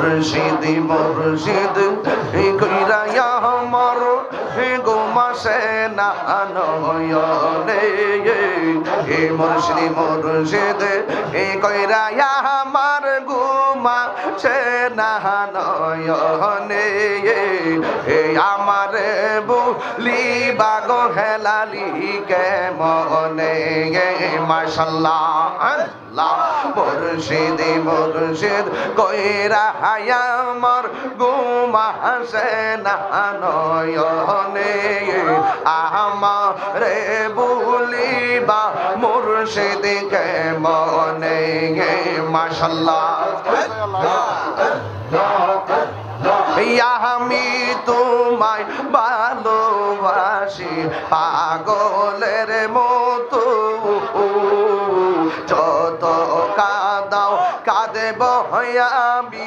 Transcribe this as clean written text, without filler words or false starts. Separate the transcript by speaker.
Speaker 1: মুর্শিদ মুর্শিদ কইরা আমার গোমাসে না নয়নে মুর্শিদ মুর্শিদ কইরা আমার গোমাসে না নয়নে আমার বুলি বাগো হেলালি কেমনে মাশাআল্লাহ আল্লাহ মুর্শিদ মুর্শিদ কইরা আমার গোমাসে না নয়নে আমারে বলিবা মুর্শিদ কেমনে মাশাআল্লাহ আমি তোমায় ভালোবাসি পাগলের মতো যত কাঁদাও কাঁদেব আমি